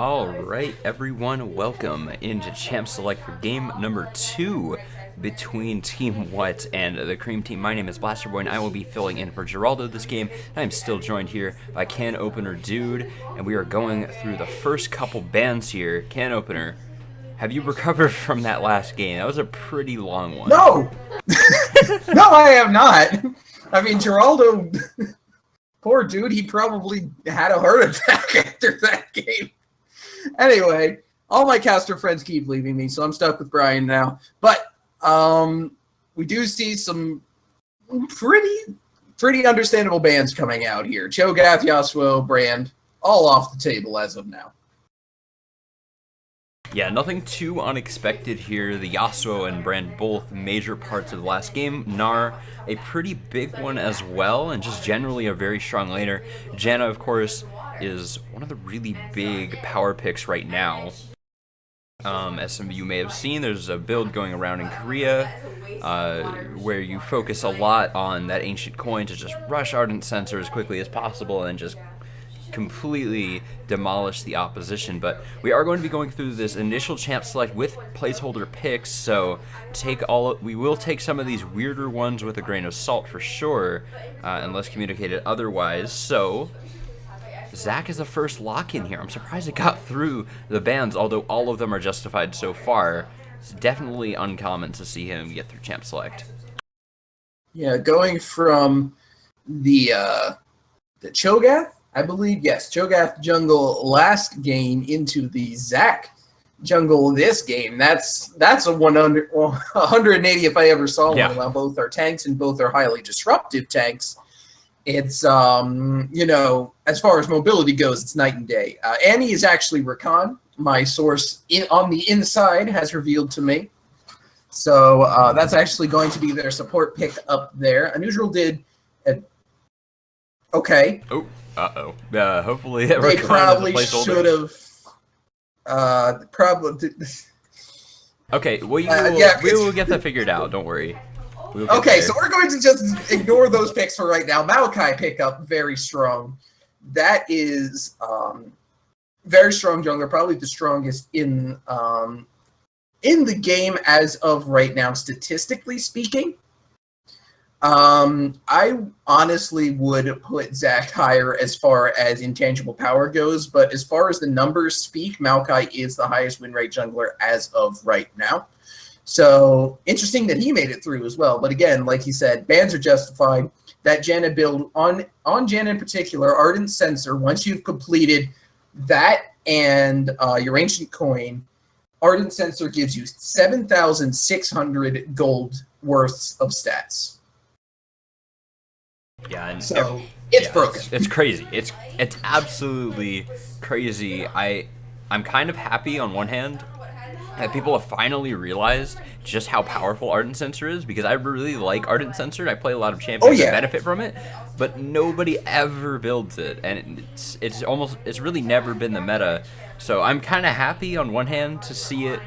Alright, everyone, welcome into Champ Select for game number 2 between Team What and the Cream Team. My name is Blaster Boy, and I will be filling in for Geraldo this game. I'm still joined here by Can Opener Dude, and we are going through the first couple bans here. Can Opener, have you recovered from that last game? That was a pretty long one. No! No, I have not. I mean, Geraldo, poor dude, he probably had a heart attack after that game. Anyway, all my caster friends keep leaving me, so I'm stuck with Brian now. But we do see some pretty understandable bands coming out here. Cho'Gath, Yasuo, Brand, all off the table as of now. Yeah, nothing too unexpected here. The Yasuo and Brand both major parts of the last game. Gnar, a pretty big one as well, and just generally a very strong laner. Janna, of course, is one of the really big power picks right now. As some of you may have seen, there's a build going around in Korea where you focus a lot on that ancient coin to just rush Ardent Censer as quickly as possible and just completely demolish the opposition. But we are going to be going through this initial champ select with placeholder picks, so we will take some of these weirder ones with a grain of salt for sure, unless communicated otherwise. So Zach is the first lock in here. I'm surprised it got through the bans, although all of them are justified so far. It's definitely uncommon to see him get through champ select. Yeah, going from the Cho'Gath, I believe, yes, Cho'Gath jungle last game into the Zach jungle this game. That's a 180 if I ever saw one. While both are tanks and both are highly disruptive tanks, it's as far as mobility goes, it's night and day. Annie is actually Rakan. My source on the inside has revealed to me. So that's actually going to be their support pick up there. Unusual did okay. Oh. Hopefully they probably should have. Probably. Okay, we will get that figured out. Don't worry. Okay, so we're going to just ignore those picks for right now. Maokai pickup, very strong. That is very strong jungler, probably the strongest in the game as of right now, statistically speaking. I honestly would put Zach higher as far as intangible power goes, but as far as the numbers speak, Maokai is the highest win rate jungler as of right now. So interesting that he made it through as well. But again, like he said, bans are justified. That Janna build on Janna in particular, Ardent Censer, once you've completed that and your Ancient Coin, Ardent Censer gives you 7,600 gold worths of stats. Yeah, and so it's broken. It's crazy. It's absolutely crazy. I'm kind of happy on one hand that people have finally realized just how powerful Ardent Censer is, because I really like Ardent Censer and I play a lot of champions that benefit from it, but nobody ever builds it, and it's really never been the meta. So I'm kind of happy on one hand to see it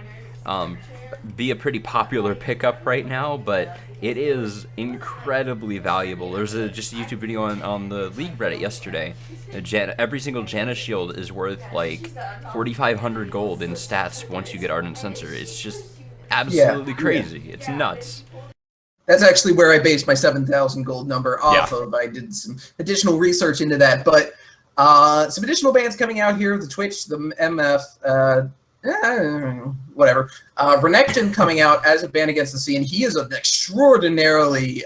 be a pretty popular pickup right now, but it is incredibly valuable. There's just a YouTube video on the League Reddit yesterday. Every single Janna shield is worth like 4,500 gold in stats once you get Ardent Censer. It's just absolutely crazy. Yeah. It's nuts. That's actually where I based my 7,000 gold number off of. I did some additional research into that, but some additional bans coming out here: the Twitch, the MF. Whatever. Renekton coming out as a ban against the scene. He is an extraordinarily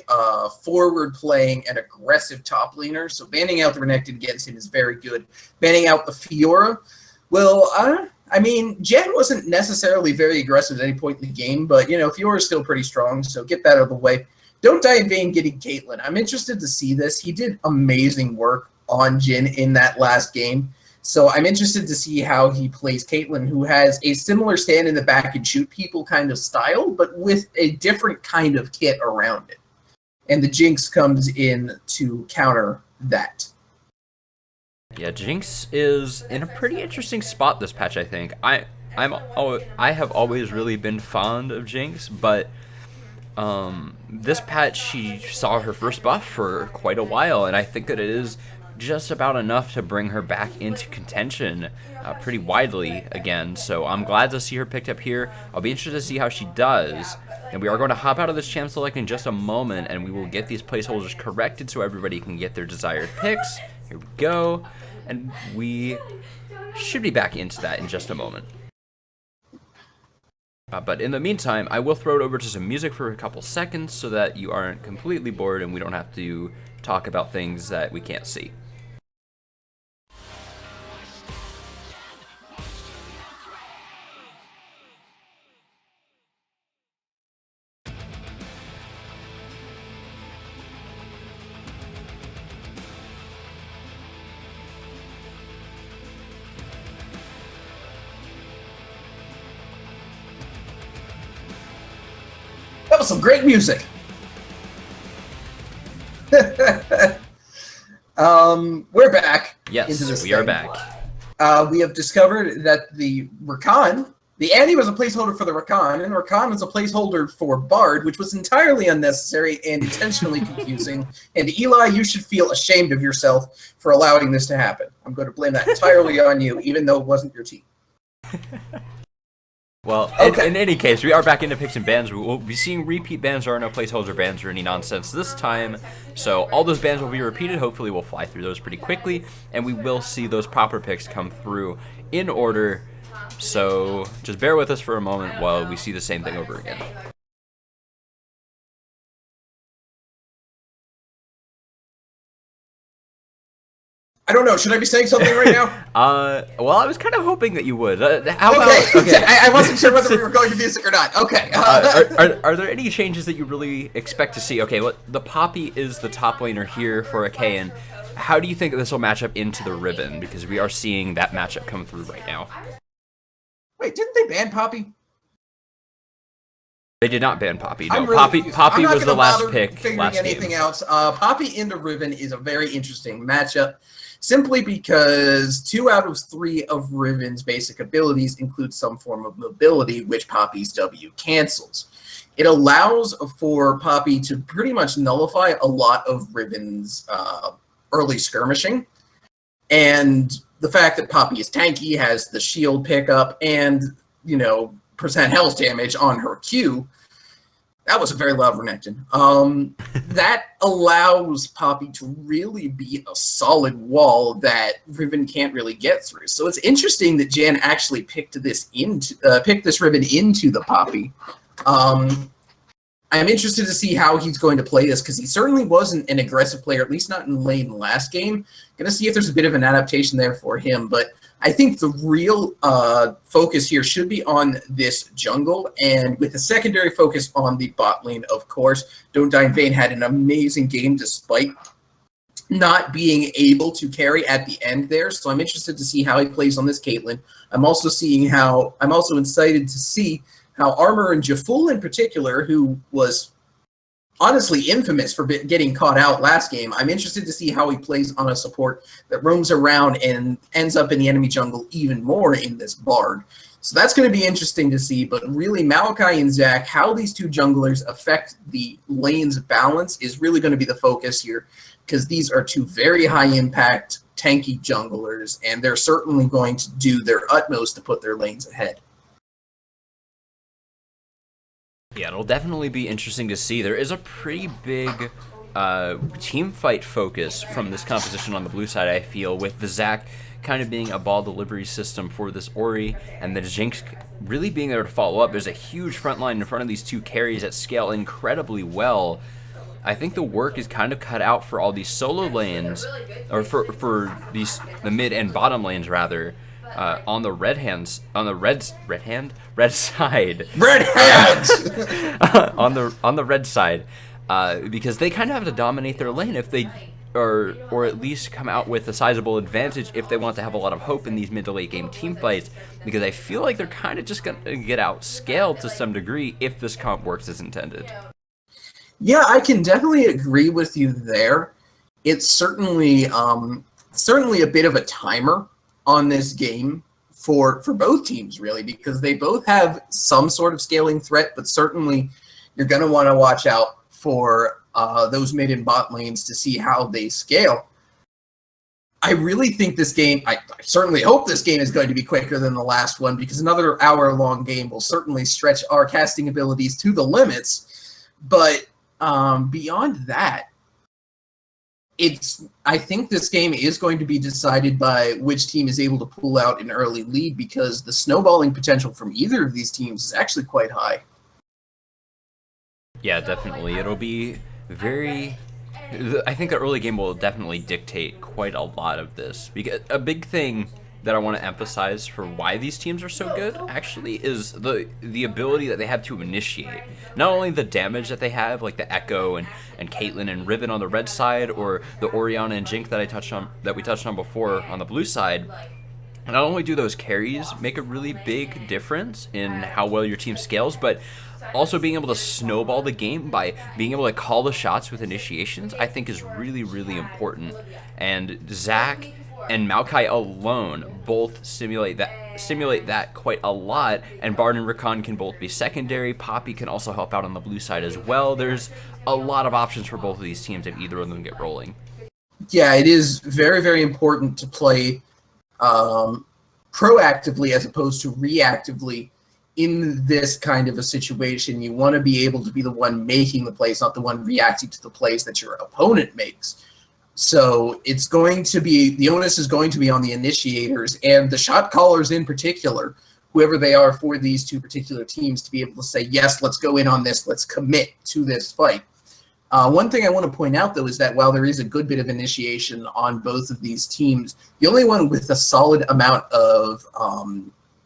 forward-playing and aggressive top laner, so banning out the Renekton against him is very good. Banning out the Fiora, well, I mean, Jen wasn't necessarily very aggressive at any point in the game, but, Fiora is still pretty strong, so get that out of the way. Don't die in vain getting Caitlyn. I'm interested to see this. He did amazing work on Jhin in that last game. So I'm interested to see how he plays Caitlyn, who has a similar stand in the back and shoot people kind of style, but with a different kind of kit around it. And the Jinx comes in to counter that. Yeah, Jinx is in a pretty interesting spot this patch, I think. I have always really been fond of Jinx, but this patch she saw her first buff for quite a while, and I think that it is just about enough to bring her back into contention pretty widely again. So I'm glad to see her picked up here. I'll be interested to see how she does. And we are going to hop out of this champ select in just a moment, and we will get these placeholders corrected so everybody can get their desired picks. Here we go. And we should be back into that in just a moment. But in the meantime, I will throw it over to some music for a couple seconds so that you aren't completely bored and we don't have to talk about things that we can't see. That was some great music. We're back. Yes, we are back. We have discovered that the Rakan, the Annie was a placeholder for the Rakan, and Rakan was a placeholder for Bard, which was entirely unnecessary and intentionally confusing. And Eli, you should feel ashamed of yourself for allowing this to happen. I'm going to blame that entirely on you, even though it wasn't your team. Well, okay. in any case, we are back into picks and bans. We will be seeing repeat bans. There are no placeholder bans or any nonsense this time. So all those bans will be repeated. Hopefully we'll fly through those pretty quickly. And we will see those proper picks come through in order. So just bear with us for a moment while we see the same thing over again. I don't know. Should I be saying something right now? Well, I was kind of hoping that you would. Okay. I wasn't sure whether we were going to music or not. Okay. Are there any changes that you really expect to see? Okay, the Poppy is the top laner here for a Kayn. How do you think this will match up into the Riven? Because we are seeing that matchup come through right now. Wait, didn't they ban Poppy? They did not ban Poppy. No, really Poppy was the last pick last anything game. else. Poppy into Riven is a very interesting matchup, simply because 2 out of 3 of Riven's basic abilities include some form of mobility, which Poppy's W cancels. It allows for Poppy to pretty much nullify a lot of Riven's early skirmishing, and the fact that Poppy is tanky, has the shield pickup, and percent health damage on her Q. That was a very loud Renekton. That allows Poppy to really be a solid wall that Riven can't really get through. So it's interesting that Jan actually picked this Riven into the Poppy. I'm interested to see how he's going to play this, because he certainly wasn't an aggressive player, at least not in lane last game. Going to see if there's a bit of an adaptation there for him, but I think the real focus here should be on this jungle, and with a secondary focus on the bot lane, of course. Don't Die in Vain had an amazing game despite not being able to carry at the end there, so I'm interested to see how he plays on this Caitlyn. I'm also excited to see how Armor and Jaful in particular, who was honestly infamous for getting caught out last game, I'm interested to see how he plays on a support that roams around and ends up in the enemy jungle even more in this Bard. So that's going to be interesting to see, but really Maokai and Zach, how these two junglers affect the lane's balance is really going to be the focus here, because these are two very high impact tanky junglers, and they're certainly going to do their utmost to put their lanes ahead. Yeah, it'll definitely be interesting to see. There is a pretty big team fight focus from this composition on the blue side, I feel, with the Zac kind of being a ball delivery system for this Ori, and the Jinx really being there to follow up. There's a huge front line in front of these two carries that scale incredibly well. I think the work is kind of cut out for all these solo lanes, or for the mid and bottom lanes rather. On the red side, on the red side, because they kind of have to dominate their lane if they, or at least come out with a sizable advantage if they want to have a lot of hope in these mid to late game team fights. Because I feel like they're kind of just gonna get outscaled to some degree if this comp works as intended. Yeah, I can definitely agree with you there. It's certainly a bit of a timer on this game for both teams, really, because they both have some sort of scaling threat, but certainly you're going to want to watch out for those mid and bot lanes to see how they scale. I really think this game, I certainly hope this game is going to be quicker than the last one, because another hour-long game will certainly stretch our casting abilities to the limits. But beyond that, I think this game is going to be decided by which team is able to pull out an early lead, because the snowballing potential from either of these teams is actually quite high. Yeah, definitely. It'll be very... I think the early game will definitely dictate quite a lot of this. Because a big thing that I want to emphasize for why these teams are so good, actually, is the ability that they have to initiate. Not only the damage that they have, like the Echo and Caitlyn and Riven on the red side, or the Orianna and Jink that we touched on before on the blue side. Not only do those carries make a really big difference in how well your team scales, but also being able to snowball the game by being able to call the shots with initiations, I think is really, really important. And Zach and Maokai alone both stimulate that quite a lot, and Bard and Rakan can both be secondary. Poppy can also help out on the blue side as well. There's a lot of options for both of these teams if either of them get rolling. Yeah, it is very, very important to play proactively as opposed to reactively in this kind of a situation. You want to be able to be the one making the plays, not the one reacting to the plays that your opponent makes. So it's going to be, the onus is going to be on the initiators and the shot callers in particular, whoever they are for these two particular teams, to be able to say, yes, let's go in on this, let's commit to this fight. One thing I want to point out, though, is that while there is a good bit of initiation on both of these teams, the only one with a solid amount of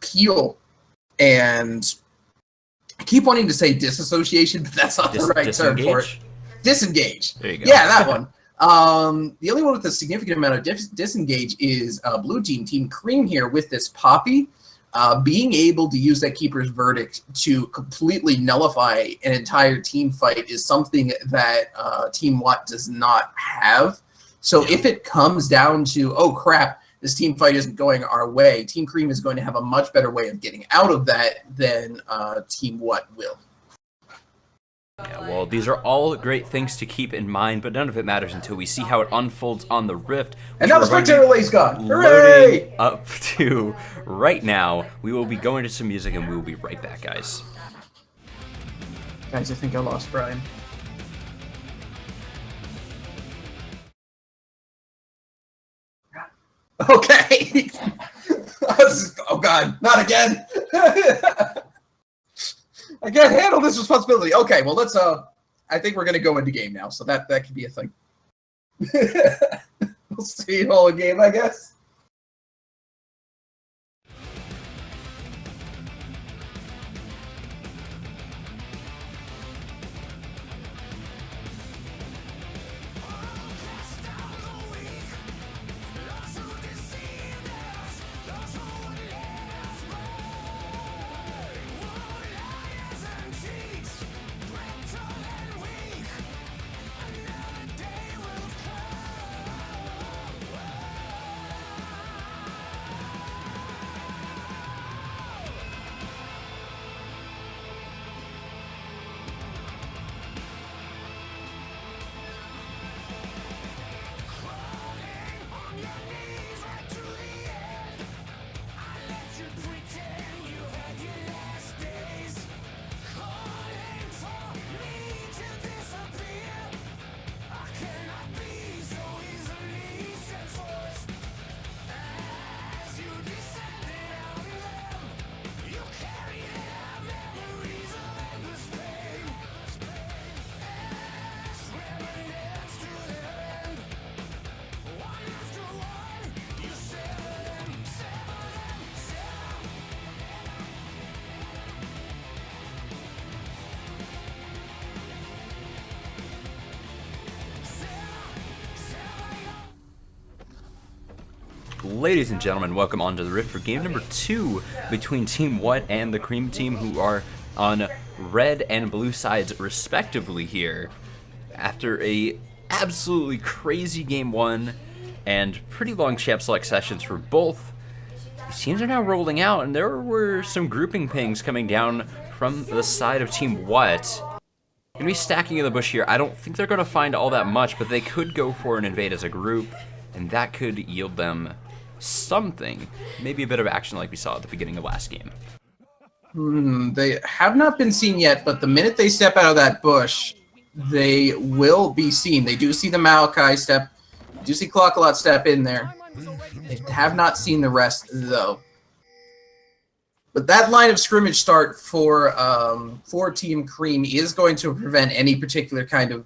peel, and I keep wanting to say disassociation, but that's not the right term for it. Disengage. There you go. Yeah, that one. The only one with a significant amount of disengage is blue team, Team Cream here with this Poppy. Being able to use that Keeper's Verdict to completely nullify an entire team fight is something that Team Watt does not have. So if it comes down to, oh crap, this team fight isn't going our way, Team Cream is going to have a much better way of getting out of that than Team Watt will. Yeah, well, these are all great things to keep in mind, but none of it matters until we see how it unfolds on the Rift. And now the spectator relay's gone. Hooray! Hooray! Up to right now. We will be going to some music, and we will be right back, guys. Guys, I think I lost Brian. Okay. Oh God, not again. I can't handle this responsibility. Okay, well let's I think we're gonna go into game now, so that could be a thing. We'll see it all in game, I guess. Ladies and gentlemen, welcome on to the Rift for game number 2 between Team What and the Cream team, who are on red and blue sides respectively here. After a absolutely crazy game 1 and pretty long champ select sessions for both, these teams are now rolling out, and there were some grouping pings coming down from the side of Team What. Gonna be stacking in the bush here. I don't think they're gonna find all that much, but they could go for an invade as a group. and that could yield them something. Maybe a bit of action like we saw at the beginning of last game. They have not been seen yet, but the minute they step out of that bush, they will be seen. They do see the Maokai step, do see Clockalot step in there. They have not seen the rest, though. But that line of scrimmage start for Team Cream is going to prevent any particular kind of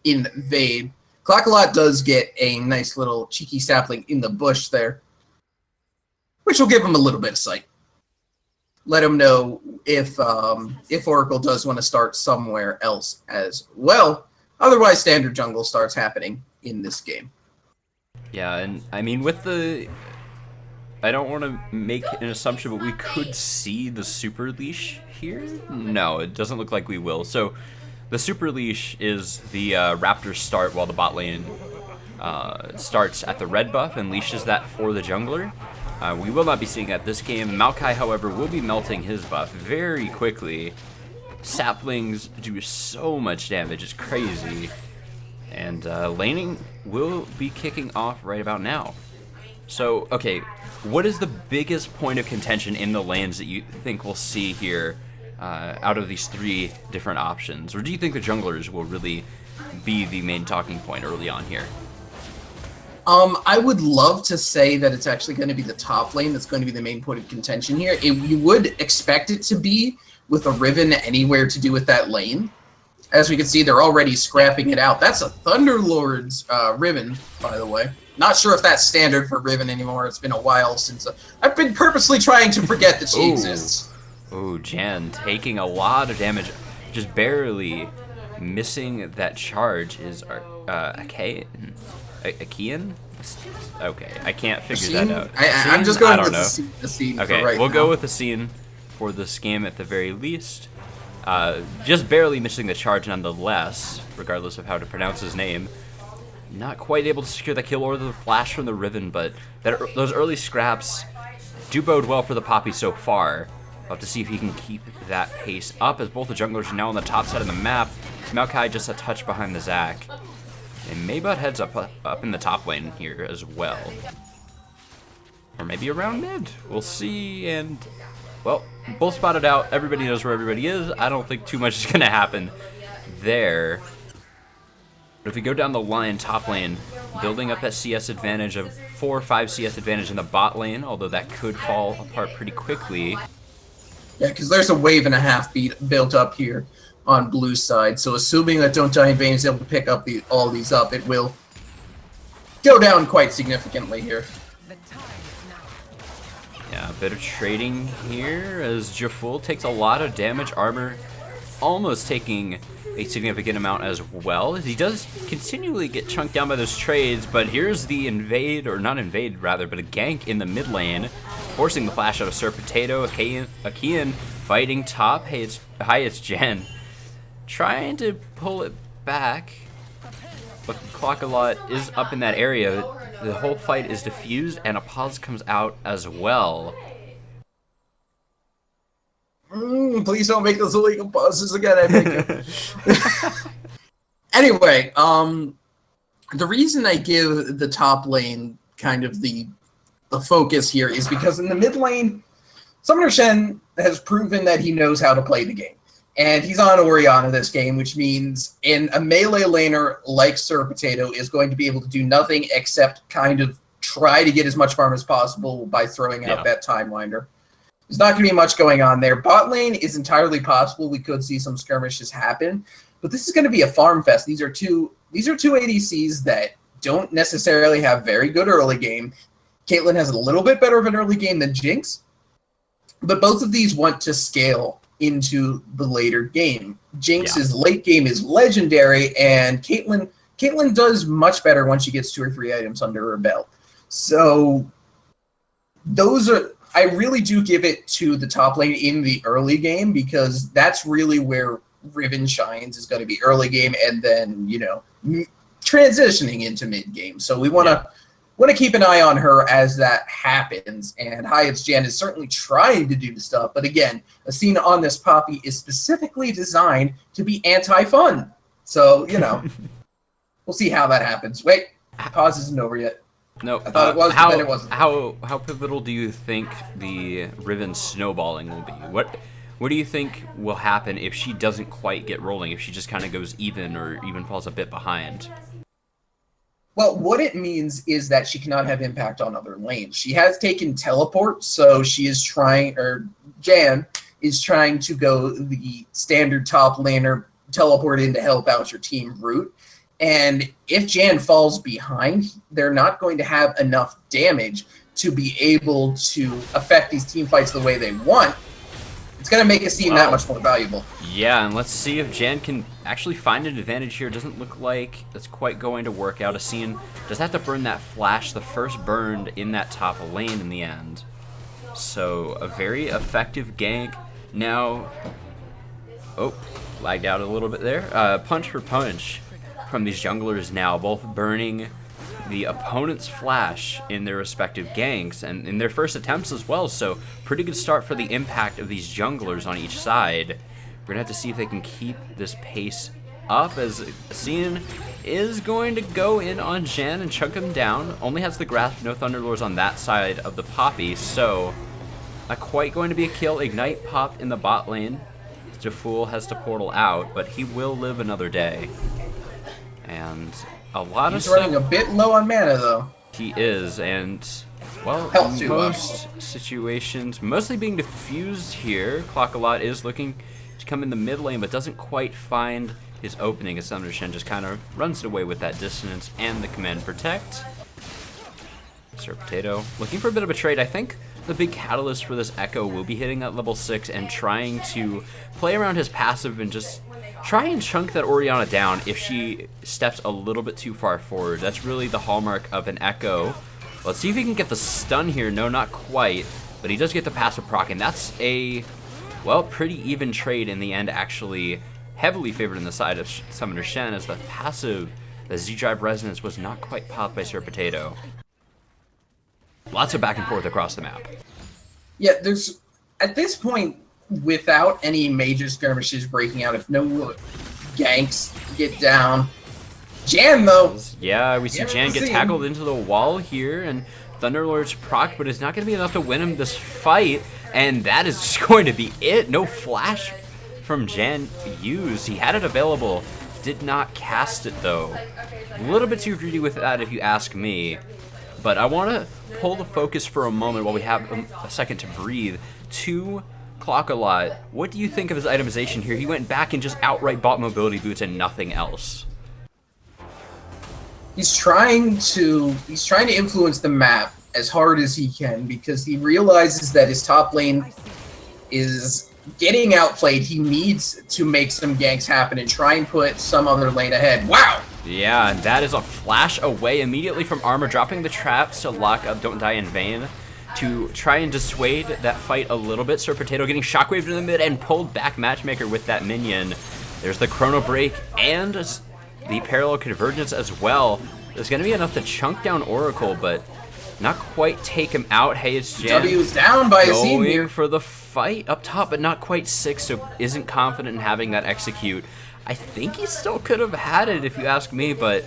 invade. Clockalot does get a nice little cheeky sapling in the bush there, which will give him a little bit of sight. Let him know if Oracle does want to start somewhere else as well. Otherwise, standard jungle starts happening in this game. Yeah, and I mean, with the... I don't want to make an assumption, but we could see the Super Leash here? No, it doesn't look like we will. So, the Super Leash is the Raptor start while the bot lane starts at the red buff and leashes that for the jungler. We will not be seeing that this game. Maokai, however, will be melting his buff very quickly. Saplings do so much damage, it's crazy. And laning will be kicking off right about now. So, okay, what is the biggest point of contention in the lanes that you think we'll see here out of these three different options? Or do you think the junglers will really be the main talking point early on here? I would love to say that it's actually going to be the top lane that's going to be the main point of contention here. You would expect it to be with a Riven anywhere to do with that lane. As we can see, they're already scrapping it out. That's a Thunderlord's Riven, by the way. Not sure if that's standard for Riven anymore. It's been a while since... I've been purposely trying to forget that she exists. Oh, Jan taking a lot of damage. Just barely missing that charge is Achaean? Okay, I can't figure that out. I'm just going with the scene okay, for right we'll now. go with the scene for this game at the very least. Just barely missing the charge nonetheless, regardless of how to pronounce his name. Not quite able to secure the kill or the flash from the Riven, but those early scraps do bode well for the Poppy so far. We'll have to see if he can keep that pace up, as both the junglers are now on the top side of the map. Maokai just a touch behind the Zac. And Maybot heads up in the top lane here as well. Or maybe around mid. We'll see, and... Well, both spotted out. Everybody knows where everybody is. I don't think too much is going to happen there. But if we go down the line, top lane, building up that CS advantage of 4 or 5 CS advantage in the bot lane, although that could fall apart pretty quickly. Yeah, because there's a wave and a half built up here on blue side. So assuming that Don't Die in Vain is able to pick up all these up, it will go down quite significantly here. Yeah, a bit of trading here as Jaful takes a lot of damage. Armor almost taking a significant amount as well. He does continually get chunked down by those trades, but here's the invade, or not invade rather, but a gank in the mid lane, forcing the flash out of Sir Potato. Achaean fighting top. Hey, it's Jen. Trying to pull it back, but Clockalot is up in that area. The whole fight is diffused, and a pause comes out as well. Please don't make those illegal pauses again, I think. Anyway, the reason I give the top lane kind of the focus here is because in the mid lane, Summoner Shen has proven that he knows how to play the game. And he's on Orianna this game, which means a melee laner like Sir Potato is going to be able to do nothing except kind of try to get as much farm as possible by throwing out that Time Winder. There's not going to be much going on there. Bot lane is entirely possible. We could see some skirmishes happen, but this is going to be a farm fest. These are two ADCs that don't necessarily have very good early game. Caitlyn has a little bit better of an early game than Jinx, but both of these want to scale into the later game. Jinx's late game is legendary, and Caitlyn does much better once she gets 2 or 3 items under her belt. So I really do give it to the top lane in the early game, because that's really where Riven shines, is going to be early game, and then, transitioning into mid game. So we want to keep an eye on her as that happens. And Hyatt's Jan is certainly trying to do stuff, but again, a scene on this Poppy is specifically designed to be anti-fun. So, we'll see how that happens. Wait, pause isn't over yet. No, I thought it was, but then it wasn't. How pivotal do you think the Riven snowballing will be? What do you think will happen if she doesn't quite get rolling? If she just kind of goes even or even falls a bit behind? Well, what it means is that she cannot have impact on other lanes. She has taken teleport, so she is trying, or Jan is trying to go the standard top laner teleport in to help out your team route. And if Jan falls behind, they're not going to have enough damage to be able to affect these team fights the way they want. It's going to make us seem that much more valuable. Yeah, and let's see if Jan can actually find an advantage here. Doesn't look like that's quite going to work out. Asine does have to burn that flash, the first burned in that top lane in the end. So a very effective gank. Now, oh, lagged out a little bit there. Punch for punch from these junglers now, both burning the opponent's flash in their respective ganks and in their first attempts as well, so pretty good start for the impact of these junglers on each side. We're gonna have to see if they can keep this pace up, as Asine is going to go in on Jan and chunk him down. Only has the grasp, no Thunderlords on that side of the Poppy, so not quite going to be a kill. Ignite pop in the bot lane. Jafool has to portal out, but he will live another day. And a lot He's running a bit low on mana, though. He is, and, well, most situations, mostly being diffused here. Clock-a-lot is looking to come in the mid lane, but doesn't quite find his opening, as Summoner Shen just kind of runs away with that dissonance and the command protect. Sir Potato looking for a bit of a trade. I think the big catalyst for this Echo will be hitting at level 6 and trying to play around his passive and just try and chunk that Orianna down if she steps a little bit too far forward. That's really the hallmark of an Echo. Let's see if he can get the stun here. No, not quite, but he does get the passive proc, and that's a, well, pretty even trade in the end, actually heavily favored in the side of Summoner Shen, as the passive, the Z-Drive Resonance, was not quite popped by Sir Potato. Lots of back and forth across the map. Yeah, there's, at this point, without any major skirmishes breaking out, if no ganks get down. Jan, though. Yeah, we see Jan get tackled into the wall here, and Thunderlord's proc, but it's not going to be enough to win him this fight, and that is just going to be it. No flash from Jan used. He had it available, did not cast it, though. A little bit too greedy with that, if you ask me. But I want to pull the focus for a moment while we have a second to breathe to Clock-a-lot. What do you think of his itemization here? He went back and just outright bought mobility boots and nothing else. He's trying to influence the map as hard as he can, because he realizes that his top lane is getting outplayed. He needs to make some ganks happen and try and put some other lane ahead. Wow! Yeah, and that is a flash away immediately from Armor, dropping the traps to lock up Don't Die in Vain to try and dissuade that fight a little bit. Sir Potato getting shockwaved in the mid and pulled back Matchmaker with that minion. There's the Chrono Break and the Parallel Convergence as well. There's going to be enough to chunk down Oracle, but not quite take him out. Hey, it's Jan. W is down by Asine here. Going for the fight up top, but not quite 6, so isn't confident in having that execute. I think he still could have had it, if you ask me, but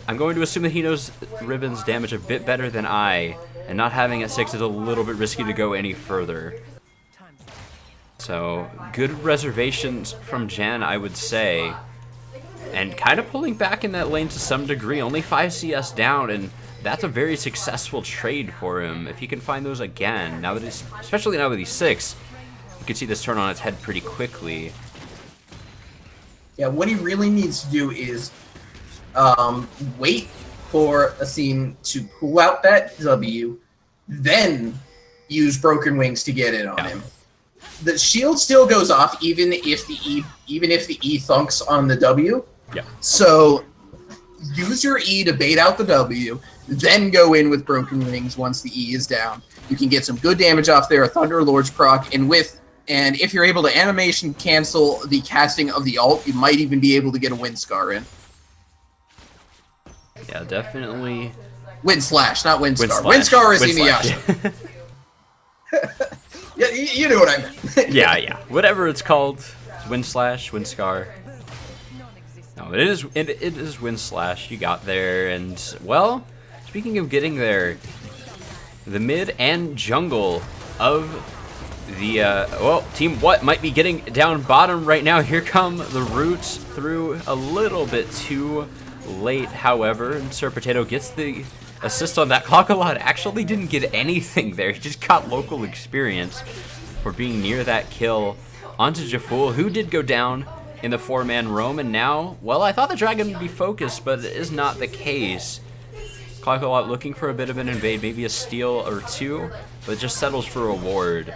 I'm going to assume that he knows Riven's damage a bit better than I, and not having it 6 is a little bit risky to go any further. So, good reservations from Jan, I would say. And kind of pulling back in that lane to some degree, only 5 CS down, and that's a very successful trade for him. If he can find those again, now that he's, especially now that he's 6, you can see this turn on its head pretty quickly. Yeah, what he really needs to do is wait for Asine to pull out that W, then use Broken Wings to get in on him. The shield still goes off even if the E thunks on the W. Yeah. So use your E to bait out the W, then go in with Broken Wings once the E is down. You can get some good damage off there, a Thunderlord's proc, and if you're able to animation cancel the casting of the ult, you might even be able to get a Wind Scar in. Yeah, definitely. Wind Slash, not Wind Scar. Wind Scar is Inuyasha. Yeah, you know what I meant. yeah. Whatever it's called. It's Wind Slash, Wind Scar. No, it is Wind Slash. You got there, and well, speaking of getting there, the mid and jungle of the, well, Team What might be getting down bottom right now. Here come the roots through a little bit too late, however, and Sir Potato gets the assist on that. Clockalot actually didn't get anything there. He just got local experience for being near that kill onto Jaful, who did go down in the 4-man roam, and now, well, I thought the dragon would be focused, but it is not the case. Clockalot looking for a bit of an invade, maybe a steal or two, but just settles for a ward.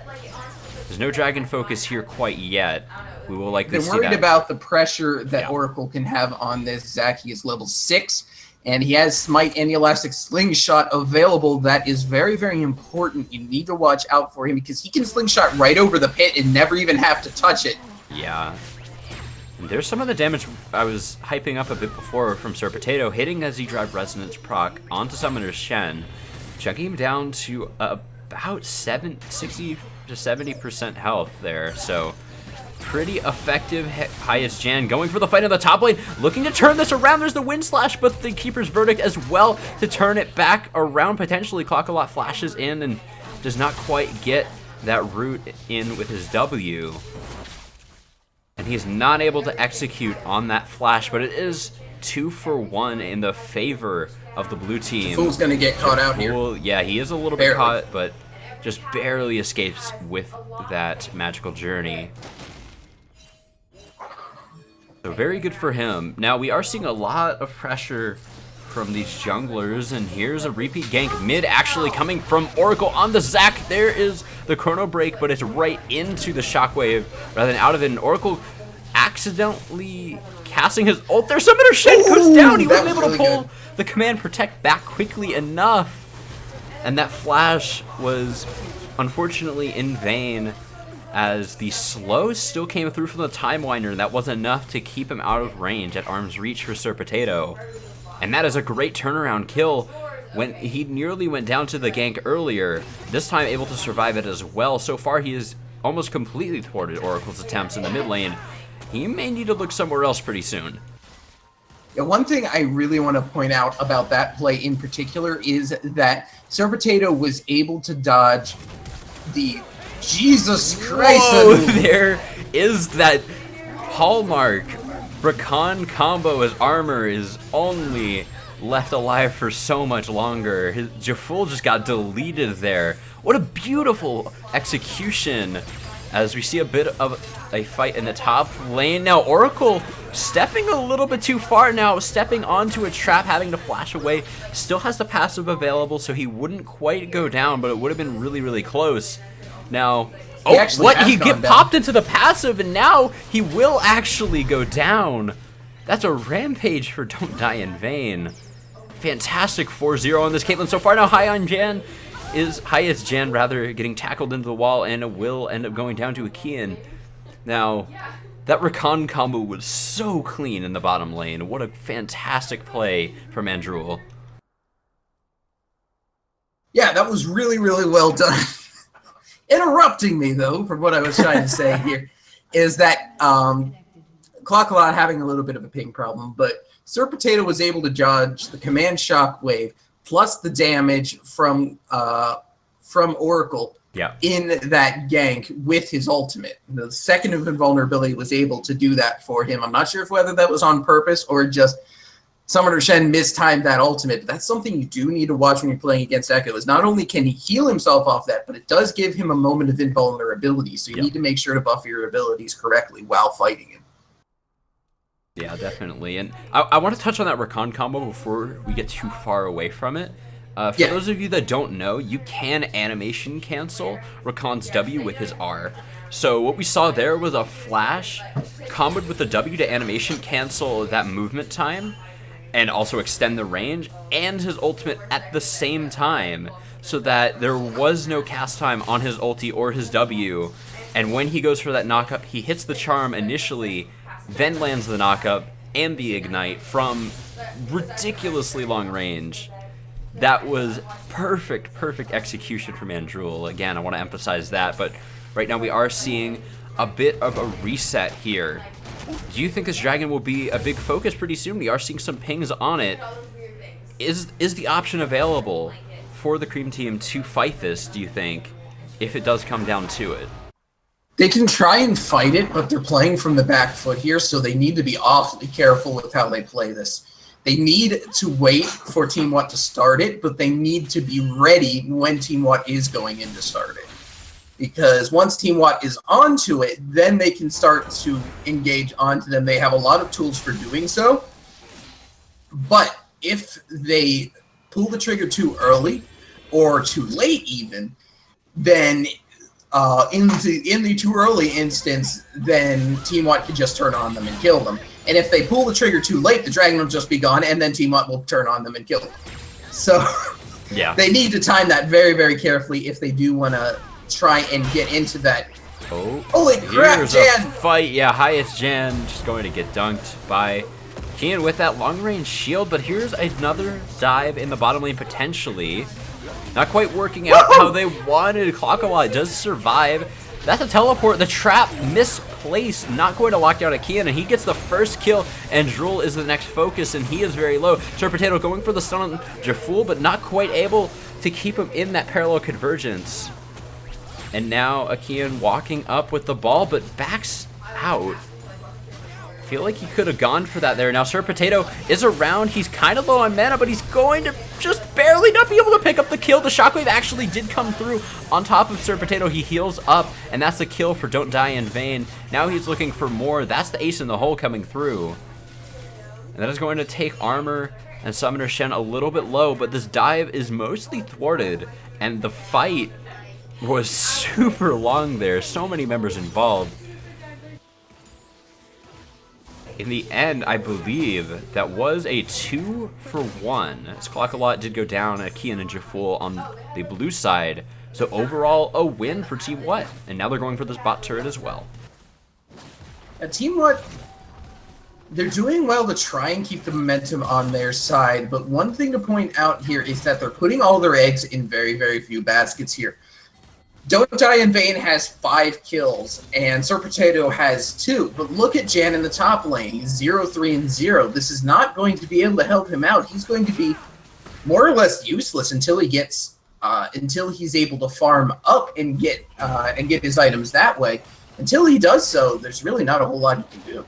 There's no dragon focus here quite yet. We will likely see that. They're worried about the pressure that Oracle can have on this. Zac, he is level 6, and he has Smite and the Elastic Slingshot available. That is very, very important. You need to watch out for him because he can Slingshot right over the pit and never even have to touch it. Yeah. And there's some of the damage I was hyping up a bit before from Sir Potato, hitting as he drive Resonance proc onto Summoner Shen, checking him down to about 60 to 70% health there. So pretty effective. Highest Jan going for the fight in the top lane, looking to turn this around. There's the Wind Slash, but the Keeper's Verdict as well to turn it back around. Potentially Clockalot flashes in and does not quite get that root in with his W. And he's not able to execute on that flash, but it is 2 for 1 in the favor of the blue team. Fool's gonna get caught out here. Yeah, he is a little bit caught, but just barely escapes with that magical journey. So very good for him. Now we are seeing a lot of pressure from these junglers, and here's a repeat gank mid actually coming from Oracle on the Zac. There is the Chrono Break, but it's right into the Shockwave rather than out of it, and Oracle accidentally casting his ult there. Summoner Shen goes down. He wasn't able to pull the Command Protect back quickly enough, and that flash was unfortunately in vain, as the slow still came through from the Time Winder, and that wasn't enough to keep him out of range at arm's reach for Sir Potato. And that is a great turnaround kill when he nearly went down to the gank earlier, this time able to survive it as well. So far he is almost completely thwarted Oracle's attempts in the mid lane. He may need to look somewhere else pretty soon. Yeah, one thing I really want to point out about that play in particular is that Sir Potato was able to dodge the Jesus Christ. Whoa, there is that hallmark Rakan combo. His armor is only left alive for so much longer. His Jaful just got deleted there. What a beautiful execution, as we see a bit of a fight in the top lane. Now Oracle stepping a little bit too far now, stepping onto a trap, having to flash away. Still has the passive available, so he wouldn't quite go down, but it would have been really, really close. Now, he get popped into the passive, and now he will actually go down. That's a rampage for Don't Die in Vain. Fantastic 4-0 on this Caitlyn so far. Now Highest Jan getting tackled into the wall, and will end up going down to a Kian. Now, that Rakan combo was so clean in the bottom lane. What a fantastic play from Andrewel. Yeah, that was really, really well done. Interrupting me, though, from what I was trying to say here, is that Clockalot having a little bit of a ping problem, but Sir Potato was able to dodge the Command Shockwave plus the damage from Oracle in that gank with his ultimate. The second of Invulnerability was able to do that for him. I'm not sure if whether that was on purpose or just Summoner Shen mistimed that ultimate, but that's something you do need to watch when you're playing against Echo, is not only can he heal himself off that, but it does give him a moment of invulnerability, so you need to make sure to buff your abilities correctly while fighting him. Yeah, definitely. And I want to touch on that Rakan combo before we get too far away from it. For those of you that don't know, you can animation cancel Rakan's W with his R. So what we saw there was a flash comboed with the W to animation cancel that movement time, and also extend the range, and his ultimate at the same time, so that there was no cast time on his ulti or his W, and when he goes for that knockup, he hits the charm initially, then lands the knockup and the ignite from ridiculously long range. That was perfect execution from Andrewel. Again, I want to emphasize that, but right now we are seeing a bit of a reset here. Do you think this dragon will be a big focus pretty soon? We are seeing some pings on it. Is the option available for the Cream Team to fight this, do you think, if it does come down to it? They can try and fight it, but they're playing from the back foot here, so they need to be awfully careful with how they play this. They need to wait for Team Watt to start it, but they need to be ready when Team Watt is going in to start it. Because once Team Watt is onto it, then they can start to engage onto them. They have a lot of tools for doing so. But if they pull the trigger too early or too late even, then in the too early instance, then Team Watt can just turn on them and kill them. And if they pull the trigger too late, the dragon will just be gone, and then Team Watt will turn on them and kill them. So yeah, they need to time that very, very carefully if they do want to try and get into that. Oh, holy crap, here's Jan! a fight. Yeah, highest Jan just going to get dunked by Kian with that long-range shield, but here's another dive in the bottom lane potentially. Not quite working out how they wanted. Clockalot does survive. That's a teleport. The trap misplaced. Not going to lock down a Kian, and he gets the first kill, and Drool is the next focus, and he is very low. Sir Potato going for the stun on Jaful, but not quite able to keep him in that parallel convergence. And now Akian walking up with the ball, but backs out. I feel like he could have gone for that there. Now Sir Potato is around. He's kind of low on mana, but he's going to just barely not be able to pick up the kill. The shockwave actually did come through on top of Sir Potato. He heals up, and that's the kill for Don't Die in Vain. Now he's looking for more. That's the ace in the hole coming through. And that is going to take Armor and Summoner Shen a little bit low, but this dive is mostly thwarted, and the fight was super long there. So many members involved. In the end, I believe that was a 2-for-1. As Clockalot did go down, Kian and Jaful on the blue side. So overall, a win for Team What. And now they're going for this bot turret as well. Team What, they're doing well to try and keep the momentum on their side. But one thing to point out here is that they're putting all their eggs in very, very few baskets here. Don't Die in Vain has 5 kills, and Sir Potato has 2. But look at Jan in the top lane. He's 0, 3, and 0. This is not going to be able to help him out. He's going to be more or less useless until he gets, until he's able to farm up and get his items that way. Until he does so, there's really not a whole lot he can do.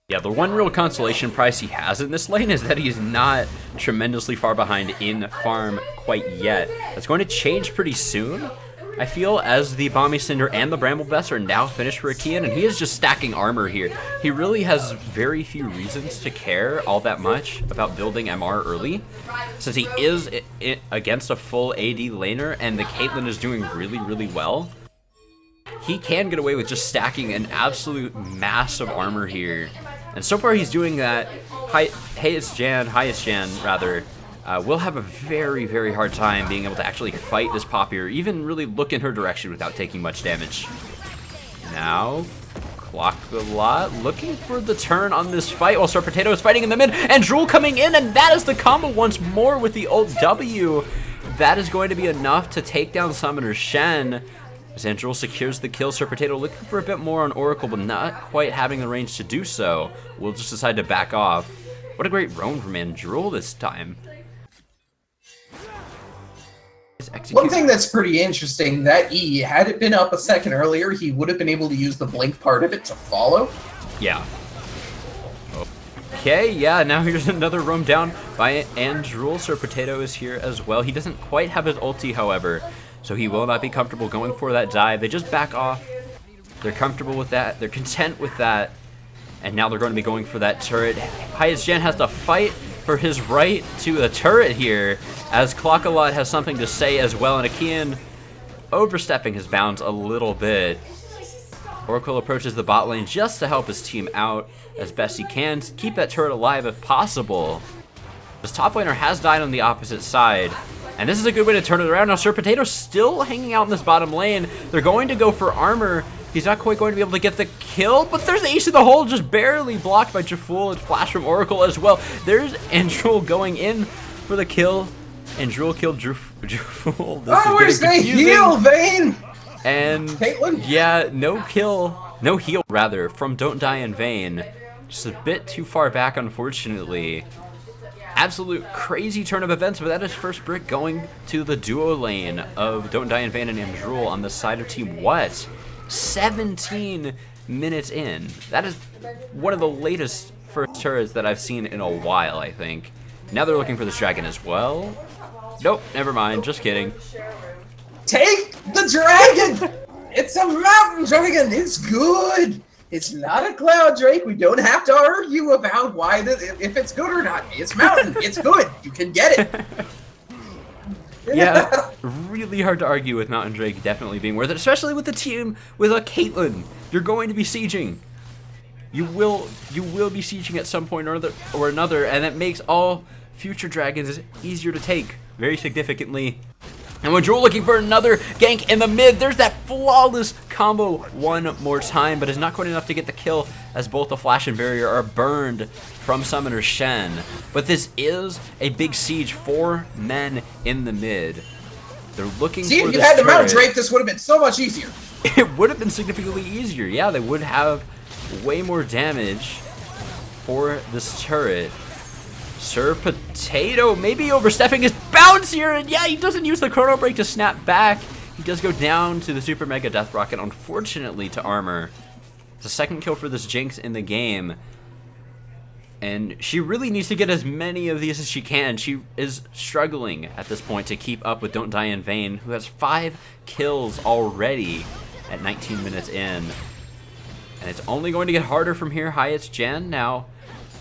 Yeah, the one real consolation prize he has in this lane is that he's not tremendously far behind in farm quite yet. That's going to change pretty soon, I feel, as the Balmy Cinder and the Bramble Vest are now finished for Akian, and he is just stacking armor here. He really has very few reasons to care all that much about building MR early, since he is against a full AD laner, and the Caitlyn is doing really, really well. He can get away with just stacking an absolute mass of armor here. And so far he's doing that. Highest Jan, will have a very, very hard time being able to actually fight this Poppy or even really look in her direction without taking much damage. Now, Clockalot looking for the turn on this fight while Sir Potato is fighting in the mid, and Drool coming in, and that is the combo once more with the ult W. That is going to be enough to take down Summoner Shen. Drool secures the kill. Sir Potato looking for a bit more on Oracle, but not quite having the range to do so. We'll just decide to back off. What a great roam from Drool this time. One thing that's pretty interesting, that E, had it been up a second earlier, he would have been able to use the blink part of it to follow. Yeah. Okay, yeah, now here's another roam down by Drool. Sir Potato is here as well. He doesn't quite have his ulti, however, so he will not be comfortable going for that dive. They just back off. They're comfortable with that. They're content with that. And now they're going to be going for that turret. Highest Jan has to fight for his right to the turret here, as Clockalot has something to say as well, and Akian overstepping his bounds a little bit. Oracle approaches the bot lane just to help his team out as best he can to keep that turret alive if possible. This top laner has died on the opposite side, and this is a good way to turn it around. Now Sir Potato still hanging out in this bottom lane. They're going to go for armor. He's not quite going to be able to get the kill, but there's the ace in the hole, just barely blocked by Jaful, and flash from Oracle as well. There's Drool going in for the kill, and Drool killed Jaful. Where's the heal, Vayne? And Caitlyn? Yeah, no heal rather, from Don't Die in Vain. Just a bit too far back, unfortunately. absolute crazy turn of events, but that is first brick going to the duo lane of Don't Die in Vain and Amdrul on the side of Team What? 17 minutes in. That is one of the latest first turrets that I've seen in a while, I think. Now they're looking for this dragon as well. Nope, never mind, just kidding. Take the dragon! It's a mountain dragon, it's good! It's not a cloud drake. We don't have to argue about if it's good or not. It's mountain. It's good. You can get it. Yeah, really hard to argue with Mountain Drake definitely being worth it, especially with the team with a Caitlyn. You're going to be sieging. You will be sieging at some point or another, and it makes all future dragons easier to take very significantly. And when Droll looking for another gank in the mid, there's that flawless combo one more time, but is not quite enough to get the kill as both the Flash and Barrier are burned from Summoner Shen. But this is a big siege, 4 men in the mid. They're looking for this turret. See, if you had the Mountain Drake, this would have been so much easier. It would have been significantly easier. Yeah, they would have way more damage for this turret. Sir Potato maybe overstepping his bounds here, and yeah, he doesn't use the Chrono Break to snap back. He does go down to the Super Mega Death Rocket, unfortunately, to armor. It's the second kill for this Jinx in the game. And she really needs to get as many of these as she can. She is struggling at this point to keep up with Don't Die in Vain, who has 5 kills already at 19 minutes in. And it's only going to get harder from here. Hyatt's Jan now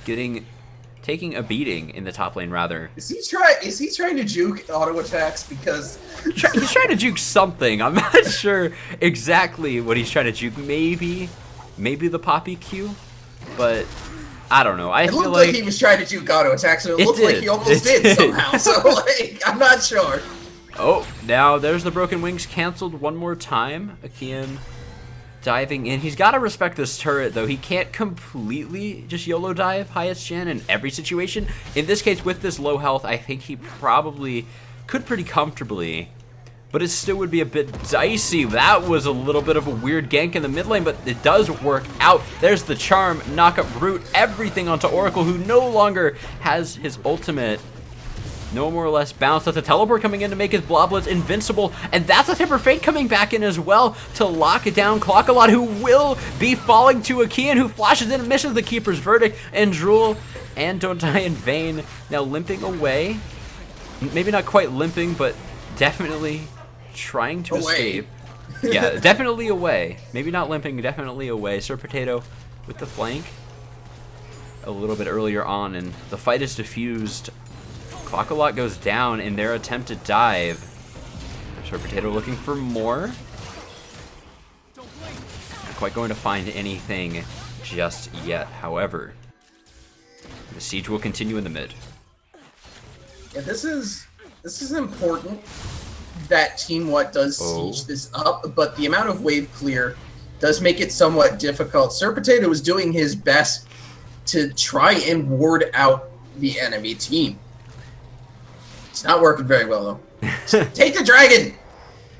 taking a beating in the top lane, rather. Is he trying to juke auto attacks? Because he's trying to juke something. I'm not sure exactly what he's trying to juke. Maybe the Poppy Q, but I don't know. It looked like he was trying to juke auto attacks, and it looked like he almost did somehow. So like, I'm not sure. Oh, now there's the Broken Wings canceled one more time. Akian diving in. He's got to respect this turret, though. He can't completely just YOLO dive Hyatt's Jan in every situation. In this case, with this low health, I think he probably could pretty comfortably, but it still would be a bit dicey. That was a little bit of a weird gank in the mid lane, but it does work out. There's the charm, knock up root, everything onto Oracle, who no longer has his ultimate. No more or less bounce. That's a teleport coming in to make his Bloblets invincible. And that's a Temper Fate coming back in as well to lock it down. Clockalot, who will be falling to Akian, who flashes in and misses the Keeper's Verdict. And Drool and Don't Die in Vain now limping away. Maybe not quite limping, but definitely trying to escape. Yeah, definitely away. Maybe not limping, definitely away. Sir Potato with the flank a little bit earlier on, and the fight is diffused. Clockalot goes down in their attempt to dive. Sir Potato looking for more. Not quite going to find anything just yet, however. The siege will continue in the mid. Yeah, this is important that Team What does siege this up, but the amount of wave clear does make it somewhat difficult. Sir Potato is doing his best to try and ward out the enemy team. It's not working very well, though. Take the dragon!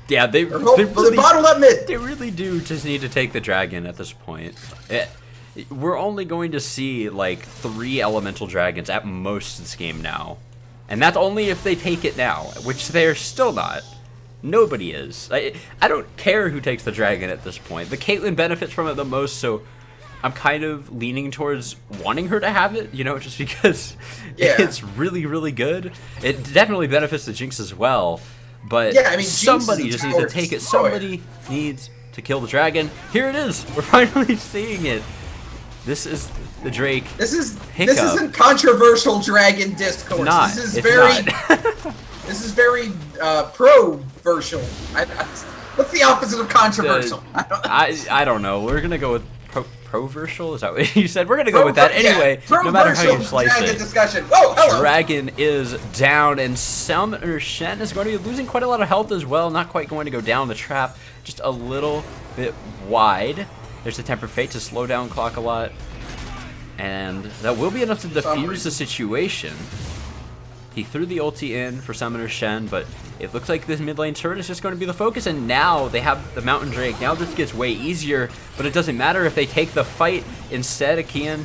Yeah, they really, bottle up mid. They really do just need to take the dragon at this point. We're only going to see like 3 elemental dragons at most this game now. And that's only if they take it now, which they're still not. Nobody is. I don't care who takes the dragon at this point. The Caitlyn benefits from it the most, so I'm kind of leaning towards wanting her to have it, you know, just because it's really, really good. It definitely benefits the Jinx as well, but yeah, I mean, somebody just needs to take it. Somebody needs to kill the dragon. Here it is. We're finally seeing it. This is the Drake. This isn't controversial dragon discourse. Not, this is very this is very pro-versial. What's the opposite of controversial? I don't know. We're gonna go with pro-versial? Is that what you said? We're going to go with that anyway, no matter how you slice it. Discussion. Oh, hello. Dragon is down, and Summoner Shen is going to be losing quite a lot of health as well. Not quite going to go down the trap, just a little bit wide. There's the Temper Fate to slow down Clockalot, and that will be enough to defuse the situation. He threw the ulti in for Summoner Shen, but it looks like this mid lane turret is just going to be the focus, and now they have the Mountain Drake. Now this gets way easier, but it doesn't matter if they take the fight instead. Akian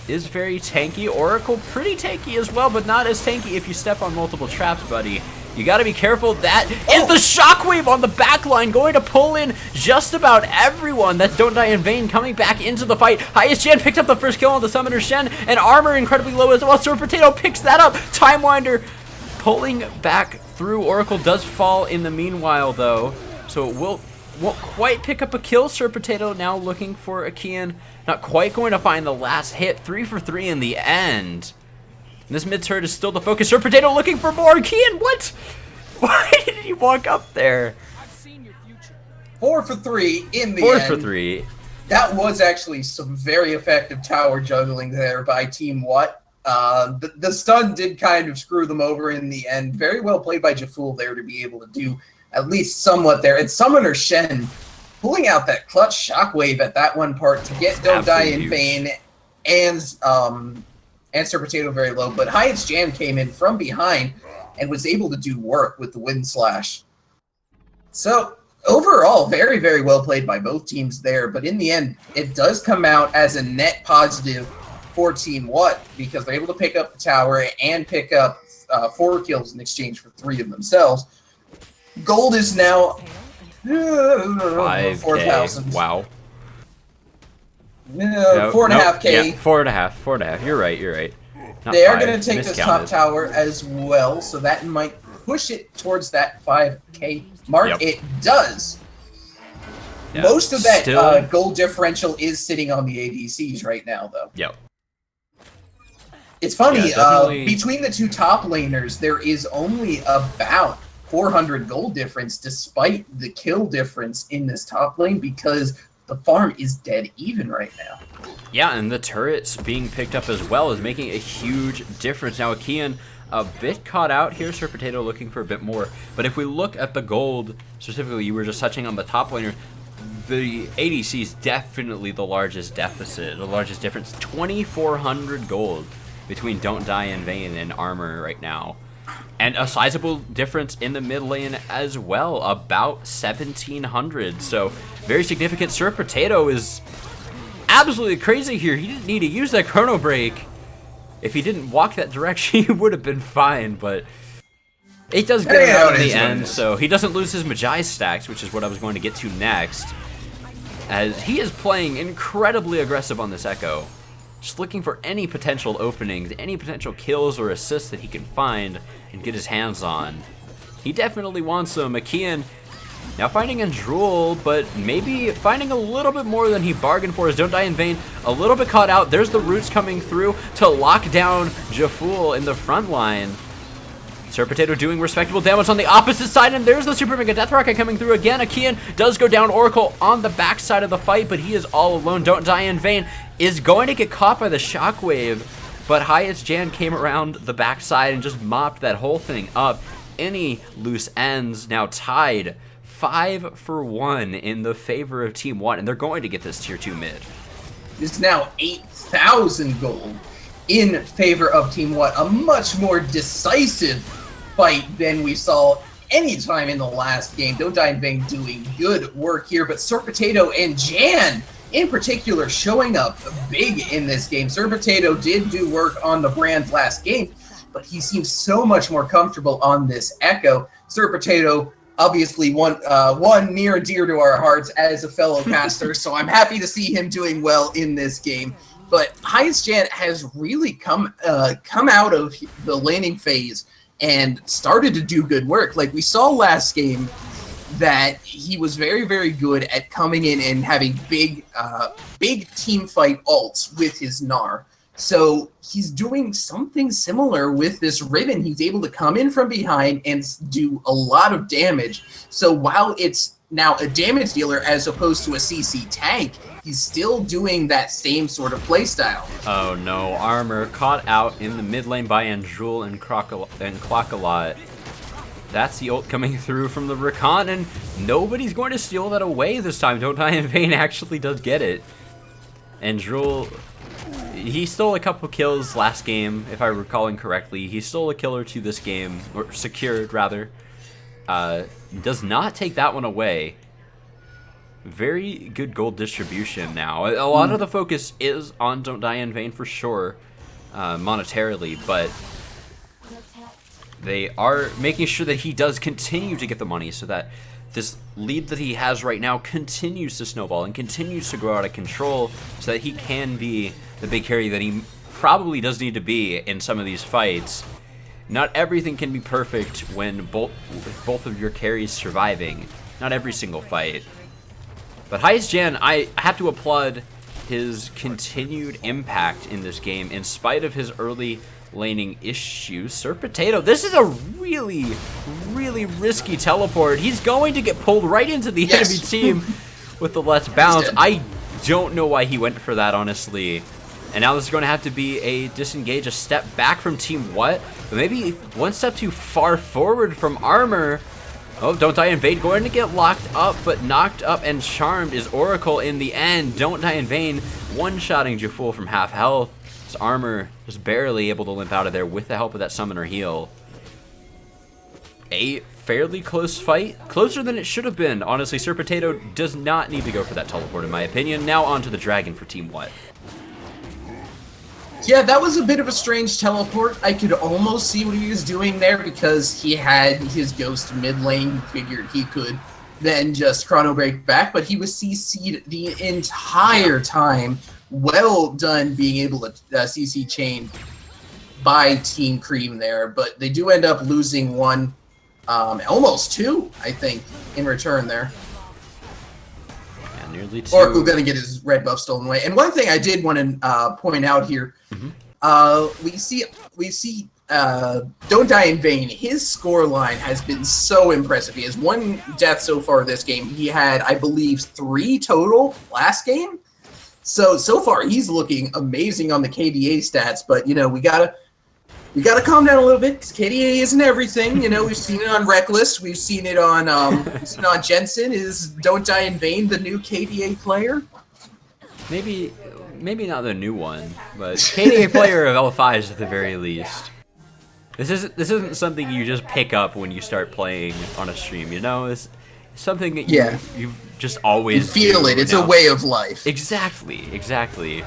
is very tanky. Oracle pretty tanky as well, but not as tanky if you step on multiple traps, buddy. You got to be careful. That is the shockwave on the back line, going to pull in just about everyone. That's Don't Die in Vain coming back into the fight. Highest Jan picked up the first kill on the Summoner Shen, and Armor incredibly low as well. Sir Potato picks that up. Time Winder pulling back through. Oracle does fall in the meanwhile, though, so it won't quite pick up a kill. Sir Potato now looking for a Kian. Not quite going to find the last hit. 3 for 3 in the end. And this mid turret is still the focus. Sir Potato looking for more. Kian, what? Why did he walk up there? 4 for 3 in the end. 4 end. for 3. That was actually some very effective tower juggling there by Team What. The stun did kind of screw them over in the end. Very well played by Jaful there to be able to do at least somewhat there. And Summoner Shen pulling out that clutch shockwave at that one part to get Don't Die in Vain and Sir Potato very low. But Hyatt's Jam came in from behind and was able to do work with the Wind Slash. So overall, very, very well played by both teams there. But in the end, it does come out as a net positive for Team What, because they're able to pick up the tower and pick up 4 kills in exchange for 3 of themselves. Gold is now 4,000. Wow. 4.5K. Yeah, 4.5. You're right. Not they are 5. going to take this top tower as well, so that might push it towards that 5K mark. Yep. It does. Yep. Most of that gold differential is sitting on the ADCs right now, though. Yep. It's funny, between the 2 top laners, there is only about 400 gold difference despite the kill difference in this top lane, because the farm is dead even right now. Yeah, and the turrets being picked up as well is making a huge difference. Now, Akian a bit caught out here. Sir Potato looking for a bit more. But if we look at the gold, specifically, you were just touching on the top laner, the ADC is definitely the largest deficit, the largest difference. 2,400 gold between Don't Die in Vain and Armor right now. And a sizable difference in the mid lane as well, about 1,700. So very significant. Sir Potato is absolutely crazy here. He didn't need to use that chrono break. If he didn't walk that direction, he would have been fine, but it does get him out in the end, so he doesn't lose his Magi stacks, which is what I was going to get to next, as he is playing incredibly aggressive on this Echo. Just looking for any potential openings, any potential kills or assists that he can find and get his hands on. He definitely wants them. Akian now finding Andrul, but maybe finding a little bit more than he bargained for. As Don't Die in Vain a little bit caught out. There's the roots coming through to lock down Jaful in the front line. Sir Potato doing respectable damage on the opposite side, and there's the Super Mega Death Rocket coming through again. Akian does go down. Oracle on the back side of the fight, but he is all alone. Don't Die in Vain is going to get caught by the shockwave, but Hyatt's Jan came around the backside and just mopped that whole thing up. Any loose ends now tied 5 for 1 in the favor of Team 1, and they're going to get this tier 2 mid. It's now 8,000 gold in favor of Team 1. A much more decisive fight than we saw any time in the last game. Don't Die in Vain doing good work here, but Sir Potato and Jan in particular showing up big in this game. Sir Potato did do work on the brand last game, but he seems so much more comfortable on this Echo. Sir Potato, obviously one near and dear to our hearts as a fellow caster, so I'm happy to see him doing well in this game. But Highest Jan has really come out of the laning phase and started to do good work. Like we saw last game, that he was very, very good at coming in and having big team fight ults with his Gnar. So he's doing something similar with this Riven. He's able to come in from behind and do a lot of damage. So while it's now a damage dealer as opposed to a CC tank, he's still doing that same sort of playstyle. Oh no, Armor caught out in the mid lane by Andrul and Clockalot. That's the ult coming through from the Rakan, and nobody's going to steal that away this time. Don't Die in Vain actually does get it. Andrul, he stole a couple kills last game, if I'm recalling correctly. He stole a kill or two this game, or secured rather. Does not take that one away. very good gold distribution now. A lot of the focus is on Don't Die in Vain for sure, monetarily, but they are making sure that he does continue to get the money so that this lead that he has right now continues to snowball and continues to grow out of control so that he can be the big carry that he probably does need to be in some of these fights. Not everything can be perfect when both of your carries surviving. Not every single fight. But Highest Jan, I have to applaud his continued impact in this game in spite of his early laning issues. Sir Potato, this is a really, really risky teleport. He's going to get pulled right into the enemy team with the Let's Bounce. I don't know why he went for that, honestly. And now this is going to have to be a disengage, a step back from Team What, but maybe one step too far forward from Armor. Oh, Don't Die in Vain going to get locked up, but knocked up and charmed is Oracle in the end. Don't Die in Vain one-shotting Jaful from half health. His Armor just barely able to limp out of there with the help of that Summoner heal. A fairly close fight, closer than it should have been. Honestly, Sir Potato does not need to go for that teleport in my opinion. Now onto the Dragon for Team What. Yeah, that was a bit of a strange teleport. I could almost see what he was doing there because he had his Ghost mid lane. Figured he could then just chrono break back, but he was CC'd the entire time. Well done being able to CC chain by Team Cream there, but they do end up losing one, almost two, I think, in return there. Nearly two. Oracle gonna get his red buff stolen away. And one thing I did want to point out here, we see Don't Die in Vain. His score line has been so impressive. He has one death so far this game. He had, I believe, 3 total last game. So far he's looking amazing on the KDA stats. But you know we gotta calm down a little bit because KDA isn't everything. You know, we've seen it on Reckless. We've seen it on Jensen. Is Don't Die in Vain the new KDA player? Maybe not the new one, but KDA player of L5s at the very least. This isn't something you just pick up when you start playing on a stream. You know, it's something that you just always you feel it. It's a way of life. Exactly.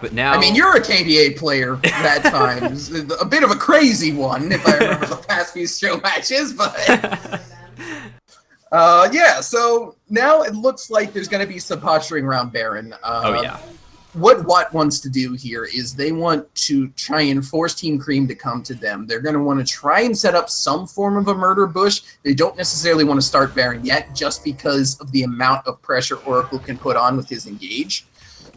But now, I mean, you're a KDA player that time. A bit of a crazy one, if I remember the past few show matches, but yeah, so now it looks like there's going to be some posturing around Baron. Oh, yeah. What Watt wants to do here is they want to try and force Team Cream to come to them. They're going to want to try and set up some form of a murder bush. They don't necessarily want to start Baron yet, just because of the amount of pressure Oracle can put on with his engage.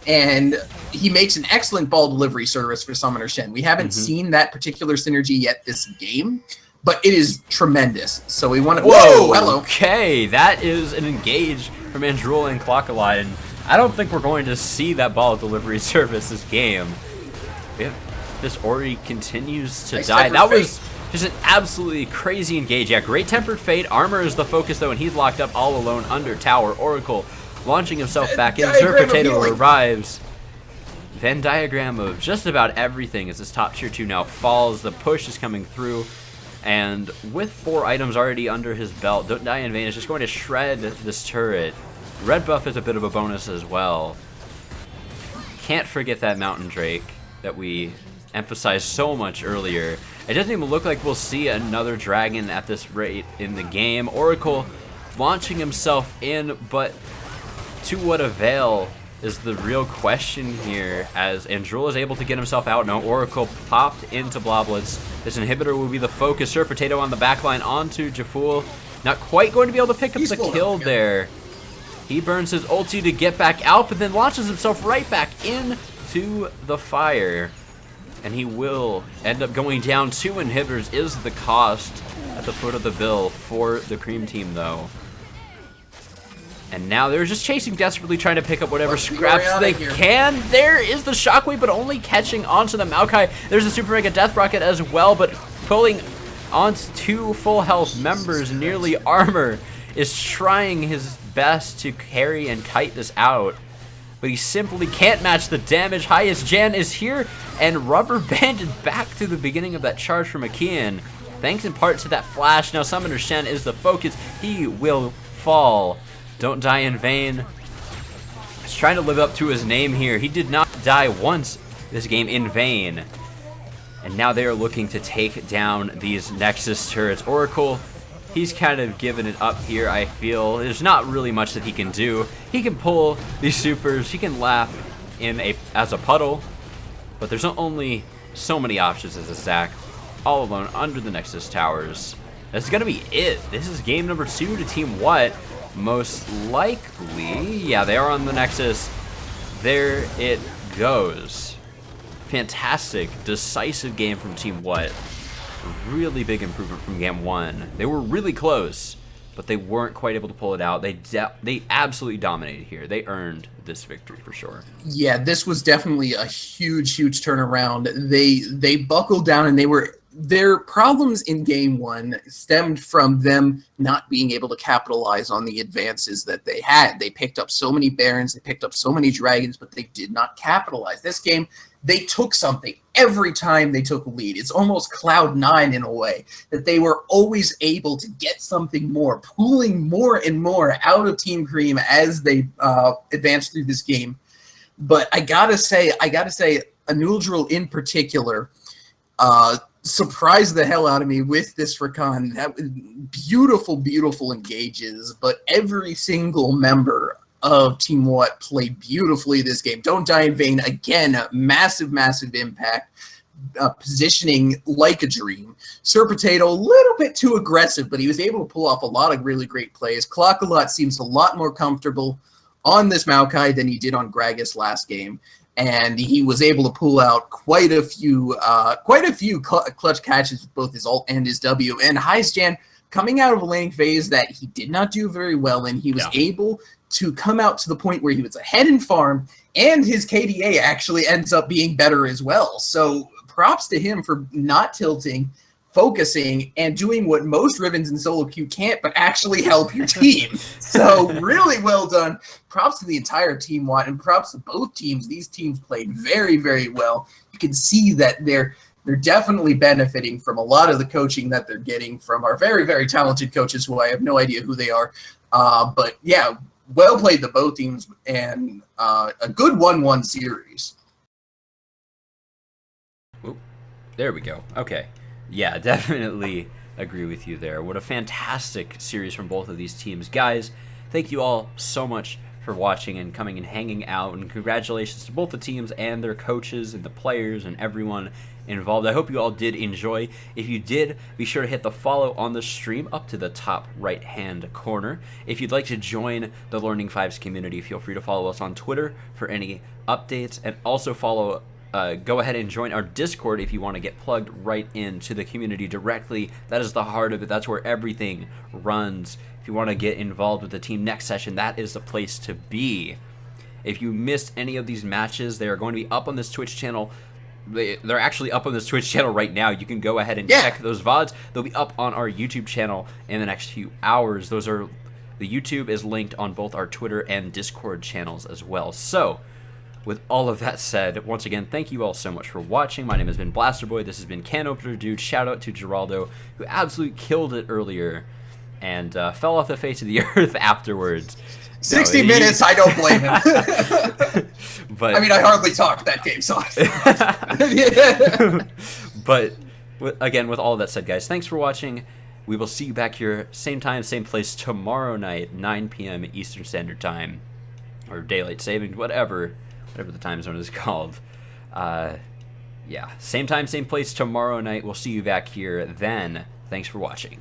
And he makes an excellent ball delivery service for Summoner Shen. We haven't seen that particular synergy yet this game, but it is tremendous. So we want to... Whoa! Hello! Okay, that is an engage from Andrul and Clockalide. I don't think we're going to see that ball delivery service this game. If this Ori continues to die, that was just an absolutely crazy engage. Yeah, great Tempered Fate. Armor is the focus, though, and he's locked up all alone under tower. Oracle launching himself back in. Sir Potato arrives. Venn diagram of just about everything as this top tier 2 now falls. The push is coming through. And with 4 items already under his belt, Don't Die in Vain is just going to shred this turret. Red buff is a bit of a bonus as well. Can't forget that Mountain Drake that we emphasized so much earlier. It doesn't even look like we'll see another dragon at this rate in the game. Oracle launching himself in, but to what avail is the real question here, as Andrul is able to get himself out. No, Oracle popped into Bloblets. This inhibitor will be the focus. Sir Potato on the backline onto Jaful. Not quite going to be able to pick up the kill there. He burns his ulti to get back out, but then launches himself right back into the fire. And he will end up going down. 2 inhibitors is the cost at the foot of the bill for the Cream team, though. And now they're just chasing desperately, trying to pick up whatever scraps they can. There is the Shockwave, but only catching onto the Maokai. There's a Super Mega Death Rocket as well, but pulling onto 2 full health members. Nearly Armor is trying his best to carry and kite this out, but he simply can't match the damage. Highest Jan is here and rubber banded back to the beginning of that charge from Akian. Thanks in part to that flash. Now Summoner Shen is the focus. He will fall. Don't die in vain. He's trying to live up to his name here. He did not die once this game in vain. And now they are looking to take down these Nexus turrets. Oracle, he's kind of given it up here, I feel. There's not really much that he can do. He can pull these supers. He can laugh as a puddle. But there's only so many options as a Zac, all alone under the Nexus towers. That's going to be it. This is game number 2 to Team What? Most likely. Yeah, they are on the Nexus. There it goes. Fantastic, decisive game from Team What. Really big improvement from game 1. They were really close, but they weren't quite able to pull it out. They absolutely dominated here. They earned this victory for sure. Yeah, this was definitely a huge turnaround. They buckled down, and their problems in game 1 stemmed from them not being able to capitalize on the advances that they had. They picked up so many Barons, they picked up so many Dragons, but they did not capitalize. This game, they took something every time they took a lead. It's almost Cloud9 in a way, that they were always able to get something more, pulling more and more out of Team Cream as they advanced through this game. But I gotta say, Anudril in particular, surprised the hell out of me with this Rakan. That was beautiful engages, but every single member of Team What played beautifully this game. Don't die in vain. Again, massive impact. Positioning like a dream. Serpotato, a little bit too aggressive, but he was able to pull off a lot of really great plays. Clockalot seems a lot more comfortable on this Maokai than he did on Gragas last game. And he was able to pull out quite a few clutch catches with both his ult and his W. And Heisjan, coming out of a laning phase that he did not do very well in, he was able to come out to the point where he was ahead in farm, and his KDA actually ends up being better as well. So props to him for not tilting, focusing, and doing what most Rivens in solo queue can't, but actually help your team. So really well done. Props to the entire Team What, and props to both teams. These teams played very well. You can see that they're definitely benefiting from a lot of the coaching that they're getting from our very talented coaches, who I have no idea who they are. But yeah, well played to both teams, and a good 1-1 series. Oop, there we go. Okay. Yeah, definitely agree with you there. What a fantastic series from both of these teams. Guys, thank you all so much for watching and coming and hanging out, and congratulations to both the teams and their coaches and the players and everyone involved. I hope you all did enjoy. If you did, be sure to hit the follow on the stream up to the top right hand corner. If you'd like to join the Learning Fives community, feel free to follow us on Twitter for any updates, and also go ahead and join our Discord if you want to get plugged right into the community directly. That is the heart of it. That's where everything runs. If you want to get involved with the team next session, that is the place to be. If you missed any of these matches, they are going to be up on this Twitch channel. They're actually up on this Twitch channel right now. You can go ahead and check those VODs. They'll be up on our YouTube channel in the next few hours. The YouTube is linked on both our Twitter and Discord channels as well. So, with all of that said, once again, thank you all so much for watching. My name has been Blasterboy. This has been Can Opener Dude. Shout out to Geraldo, who absolutely killed it earlier and fell off the face of the earth afterwards. 60 minutes, I don't blame him. But I mean, I hardly talked that game, so. But again, with all of that said, guys, thanks for watching. We will see you back here, same time, same place, tomorrow night, 9 p.m. Eastern Standard Time, or Daylight Savings, whatever the time zone is called. Yeah, same time, same place tomorrow night. We'll see you back here then. Thanks for watching.